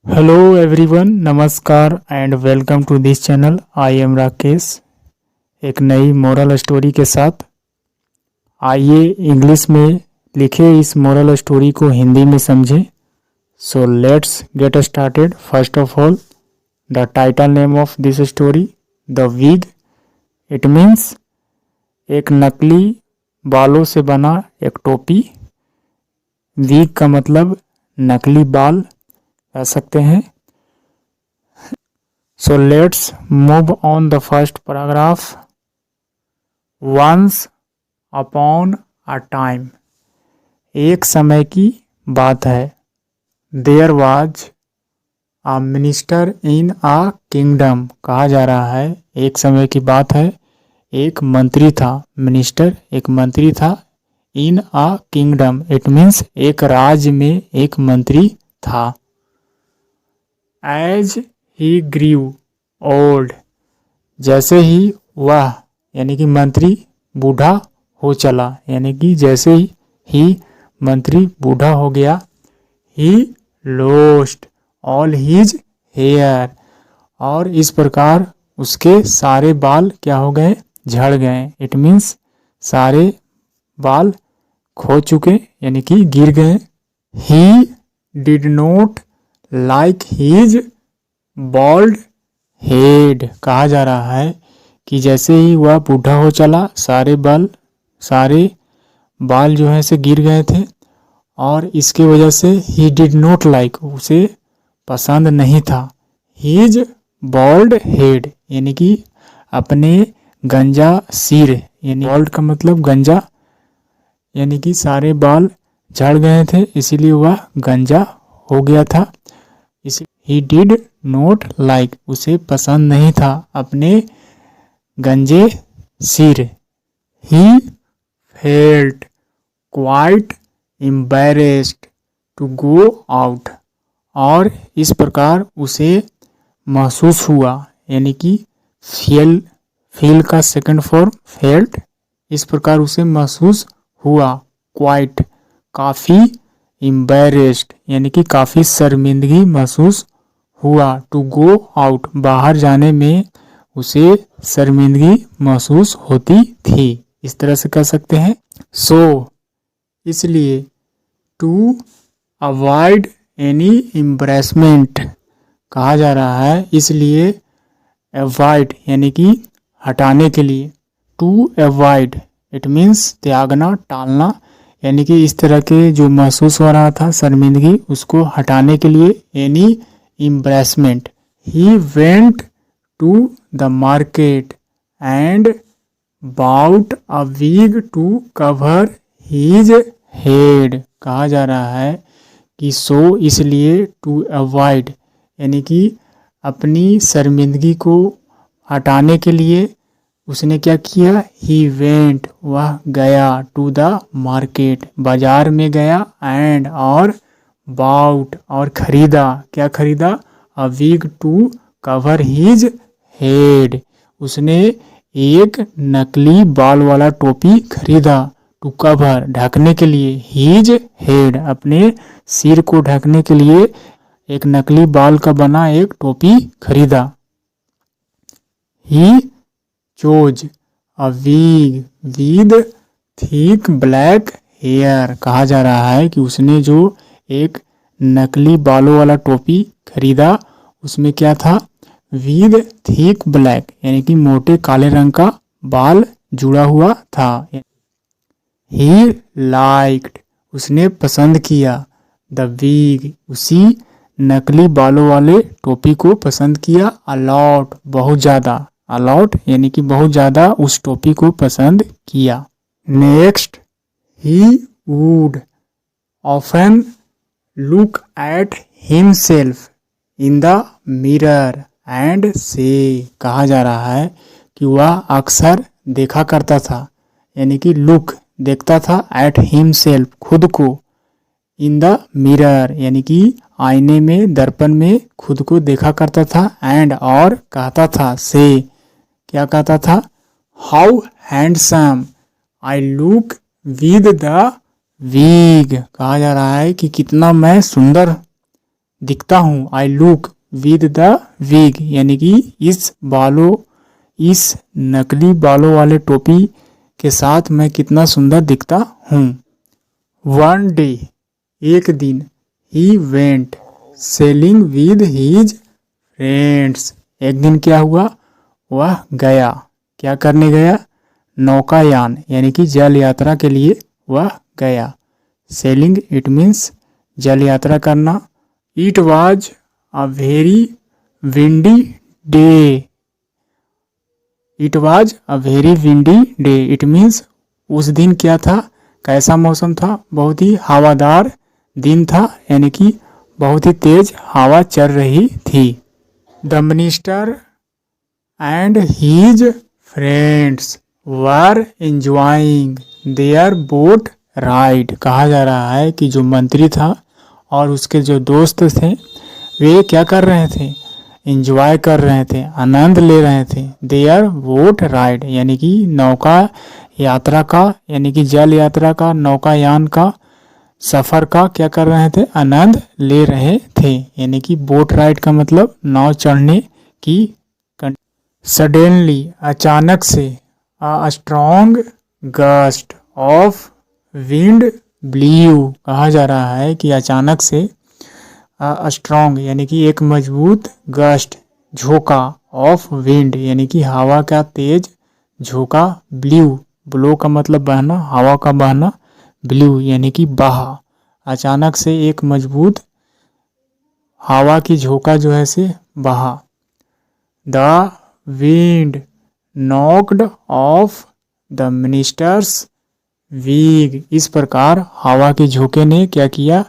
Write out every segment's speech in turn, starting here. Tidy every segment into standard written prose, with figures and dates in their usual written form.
Hello everyone, नमस्कार and welcome to this channel. I am Rakesh एक नई मोरल स्टोरी के साथ। आइए इंग्लिश में लिखे इस मोरल स्टोरी को हिंदी में समझें। So let's get started. First of all, the title name of this story, the wig. It means एक नकली बालों से बना एक टोपी। विग का मतलब नकली बाल कह सकते हैं। So let's move on the first paragraph. Once upon a time, एक समय की बात है। There was a minister in a kingdom, कहा जा रहा है एक समय की बात है, एक मंत्री था। मिनिस्टर एक मंत्री था। in a kingdom, it means एक राज्य में एक मंत्री था। As he grew old, जैसे ही वह यानी कि मंत्री बूढ़ा हो चला, यानी कि जैसे ही मंत्री बूढ़ा हो गया, he lost all his hair, और इस प्रकार उसके सारे बाल क्या हो गए? झड़ गए। इट मीन्स सारे बाल खो चुके यानी कि गिर गए। he did not like his bald head, कहा जा रहा है कि जैसे ही वह बूढ़ा हो चला, सारे बाल जो है से गिर गए थे, और इसके वजह से he did not like, उसे पसंद नहीं था। his bald head यानी कि अपने गंजा सिर, यानी bald का मतलब गंजा, यानी कि सारे बाल झड़ गए थे, इसीलिए वह गंजा हो गया था। He did not like, उसे पसंद नहीं था अपने गंजे सिर। He felt quite embarrassed to go out, और इस प्रकार उसे महसूस हुआ, यानी कि फील का सेकंड फॉर्म फेल्ट, इस प्रकार उसे महसूस हुआ। क्वाइट काफ़ी, एम्बैरेस्ड यानी कि काफ़ी शर्मिंदगी महसूस हुआ। टू गो आउट बाहर जाने में उसे शर्मिंदगी महसूस होती थी, इस तरह से कह सकते हैं। सो इसलिए टू अवॉइड एनी एम्बैरेसमेंट, कहा जा रहा है इसलिए अवॉइड यानी कि हटाने के लिए। टू अवॉइड इट मीन्स त्यागना, टालना, यानी कि इस तरह के जो महसूस हो रहा था शर्मिंदगी, उसको हटाने के लिए any embarrassment, he went to the market and bought a wig to cover his head, कहा जा रहा है कि सो इसलिए टू अवॉइड यानी कि अपनी शर्मिंदगी को हटाने के लिए उसने क्या किया? he went वह गया, to the market बाजार में गया, and और बाउट और खरीदा, क्या खरीदा? A wig to cover his head, उसने एक नकली बाल वाला टोपी खरीदा। टू कवर ढकने के लिए, हिज हेड अपने सिर को ढकने के लिए एक नकली बाल का बना एक टोपी खरीदा। He chose a wig with thick black hair, कहा जा रहा है कि उसने जो एक नकली बालों वाला टोपी खरीदा, उसमें क्या था? विद थिक ब्लैक यानी कि मोटे काले रंग का बाल जुड़ा हुआ था। ही लाइक्ड उसने पसंद किया, द विग उसी नकली बालों वाले टोपी को पसंद किया। अलॉट बहुत ज़्यादा, अलॉट यानी कि बहुत ज़्यादा उस टोपी को पसंद किया। Next, he would often look at himself in the mirror and say, कहा जा रहा है कि वह अक्सर देखा करता था, यानी कि लुक देखता था, at himself खुद को, in the mirror यानी कि आईने में, दर्पण में खुद को देखा करता था, and और कहता था, say क्या कहता था? how handsome I look with the wig, कहा जा रहा है कि कितना मैं सुंदर दिखता हूँ, I look with the wig, यानी कि इस नकली बालों वाले टोपी के साथ मैं कितना सुंदर दिखता हूँ। वन डे, एक दिन, he went sailing with his friends, एक दिन क्या हुआ, वह गया, क्या करने गया, नौकायान यानी कि जल यात्रा के लिए वह गया। सेलिंग इट मीन्स जल यात्रा करना। It was a very windy day, it was a very windy day, it means उस दिन क्या था, कैसा मौसम था, बहुत ही हवादार दिन था, यानी कि बहुत ही तेज हवा चल रही थी। The minister and his friends were enjoying their boat ride, कहा जा रहा है कि जो मंत्री था और उसके जो दोस्त थे वे क्या कर रहे थे, एंजॉय कर रहे थे, आनंद ले रहे थे, देयर बोट राइड यानी कि नौका यात्रा का, यानी कि जल यात्रा का, नौकायान का, सफर का क्या कर रहे थे, आनंद ले रहे थे, यानी कि बोट राइड का मतलब नाव चढ़ने की। सडनली अचानक से, a strong gust of wind ब्लीव, कहा जा रहा है कि अचानक से स्ट्रॉन्ग यानी कि एक मजबूत गस्ट झोंका ऑफ विंड यानी कि हवा का तेज झोंका, ब्लीव ब्लो का मतलब बहना, हवा का बहना, ब्लीव यानी कि बहा, अचानक से एक मजबूत हवा की झोंका जो है से बहा। The wind knocked off the minister's wig, इस प्रकार हवा के झोंके ने क्या किया,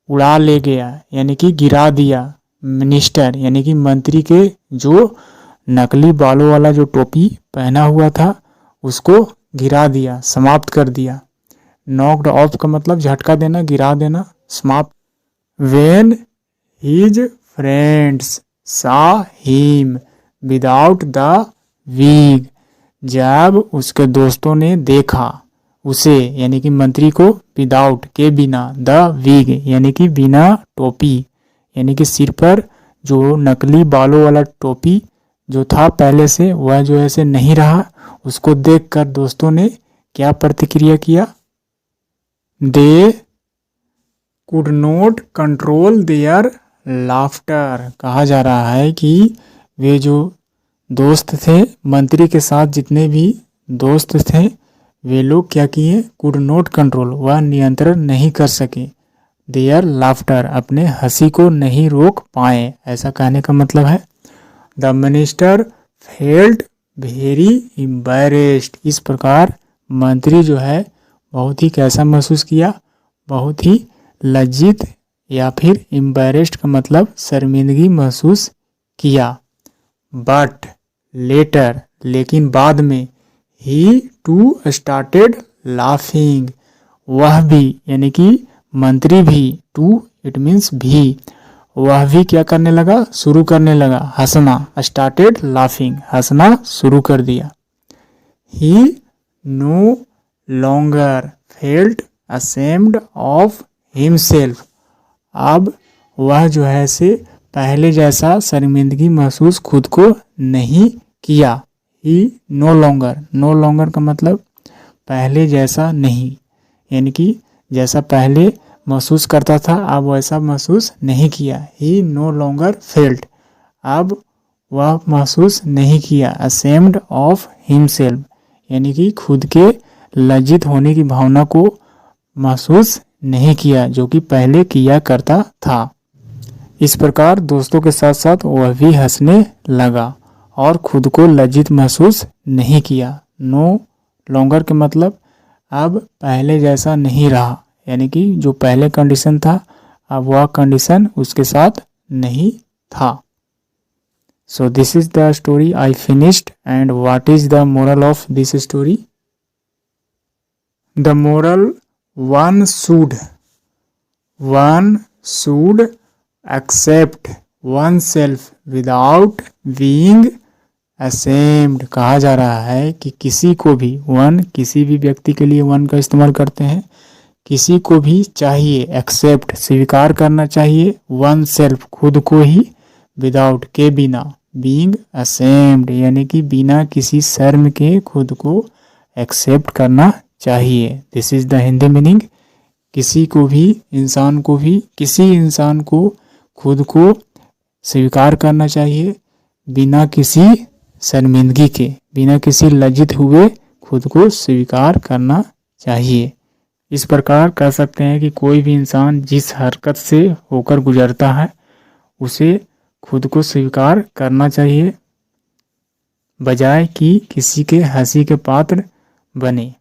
उड़ा ले गया यानी कि गिरा दिया मिनिस्टर यानी कि मंत्री के जो नकली बालों वाला जो टोपी पहना हुआ था उसको गिरा दिया, समाप्त कर दिया। नॉक्ड ऑफ का मतलब झटका देना, गिरा देना, समाप्त। When his friends saw him without the wig, जब उसके दोस्तों ने देखा उसे यानी कि मंत्री को विदाउट के बिना, द विग यानी कि बिना टोपी, यानी कि सिर पर जो नकली बालों वाला टोपी जो था पहले से वह जो ऐसे नहीं रहा, उसको देखकर दोस्तों ने क्या प्रतिक्रिया किया, they could not control their laughter, कहा जा रहा है कि वे जो दोस्त थे मंत्री के साथ जितने भी दोस्त थे वे लोग क्या किए, कुड नॉट कंट्रोल वह नियंत्रण नहीं कर सके, देयर लाफ्टर अपने हंसी को नहीं रोक पाए, ऐसा कहने का मतलब है। The minister felt very embarrassed, इस प्रकार मंत्री जो है बहुत ही कैसा महसूस किया, बहुत ही लज्जित या फिर एम्बैरेस्ड का मतलब शर्मिंदगी महसूस किया। बट लेटर, लेकिन बाद में, ही टू स्टार्टेड लाफिंग, वह भी यानी कि मंत्री भी, टू इट मीन्स भी, वह भी क्या करने लगा, शुरू करने लगा हंसना, स्टार्टेड लाफिंग हंसना शुरू कर दिया। He no longer felt ashamed of himself, अब वह जो है से पहले जैसा शर्मिंदगी महसूस खुद को नहीं किया। ही नो लॉन्गर, नो लॉन्गर का मतलब पहले जैसा नहीं, यानी कि जैसा पहले महसूस करता था अब वैसा महसूस नहीं किया। ही नो लॉन्गर फेल्ट, अब वह महसूस नहीं किया। असेम्ड ऑफ हिमसेल्फ, यानी कि खुद के लज्जित होने की भावना को महसूस नहीं किया जो कि पहले किया करता था। इस प्रकार दोस्तों के साथ साथ वह भी हंसने लगा और खुद को लज्जित महसूस नहीं किया। नो लॉन्गर के मतलब अब पहले जैसा नहीं रहा, यानी कि जो पहले कंडीशन था अब वह कंडीशन उसके साथ नहीं था। So this is the story I finished and what is the moral of this story? The moral, one should accept oneself without being ashamed। कहा जा रहा है कि किसी को भी, वन किसी भी व्यक्ति के लिए वन का इस्तेमाल करते हैं, किसी को भी चाहिए, एक्सेप्ट स्वीकार करना चाहिए, वन सेल्फ खुद को ही, विदाउट के बिना, बीइंग असेम्ड यानी कि बिना किसी शर्म के खुद को एक्सेप्ट करना चाहिए। This is the Hindi meaning. किसी को भी, इंसान को भी, किसी इंसान को खुद को स्वीकार करना चाहिए बिना किसी शर्मिंदगी के, बिना किसी लज्जित हुए खुद को स्वीकार करना चाहिए। इस प्रकार कह सकते हैं कि कोई भी इंसान जिस हरकत से होकर गुजरता है उसे खुद को स्वीकार करना चाहिए, बजाय कि किसी के हंसी के पात्र बने।